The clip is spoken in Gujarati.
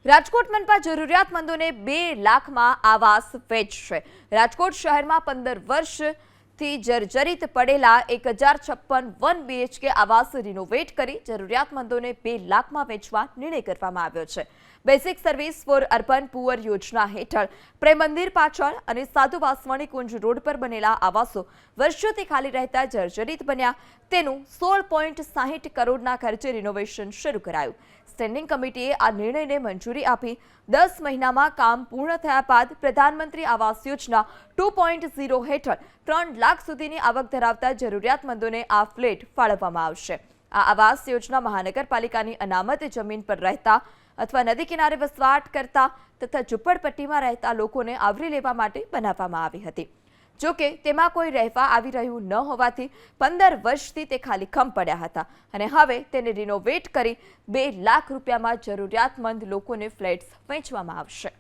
રાજકોટ મનપા જરૂરિયાતમંદોને 2 લાખમાં આવાસ વેચશે। રાજકોટ શહેરમાં 15 વર્ષથી જર્જરિત પડેલા 1056 1 BHK આવાસ રિનોવેટ કરી જરૂરિયાતમંદોને 2 લાખમાં વેચવા નિર્ણય કરવામાં આવ્યો છે। Basic service for urban poor યોજના હેઠળ પ્રેમ મંદિર પાછળ અને સાધુ વાસવાણી કુંજ રોડ પર બનેલા આવાસો વર્ષોથી ખાલી રહેતા જર્જરિત બન્યા। તેનું 16.60 કરોડના ખર્ચે રિનોવેશન શરૂ કરાયું। સ્ટેન્ડિંગ કમિટીએ આ નિર્ણયને મંજૂરી આપી 10 મહિનામાં કામ પૂર્ણ થયા બાદ પ્રધાનમંત્રી આવાસ યોજના 2.0 હેઠળ 3 લાખ સુધીની આવક ધરાવતા જરૂરિયાતમંદોને આ ફ્લેટ ફાળવવામાં આવશે। આ આવાસ યોજના મહાનગરપાલિકાની અનામત જમીન પર રહેતા અથવા નદી કિનારે વસવાટ કરતા તથા ઝૂંપડપટ્ટીમાં રહેતા લોકોને આવરી લેવા માટે બનાવવામાં આવી હતી। જો કે તેમાં કોઈ રહેવા આવી રહ્યું ન હોવાથી 15 વર્ષથી તે ખાલીખમ પડ્યા હતા અને હવે તેને રિનોવેટ કરી 2 લાખ રૂપિયામાં જરૂરિયાતમંદ લોકોને ફ્લેટ્સ વેચવામાં આવશે।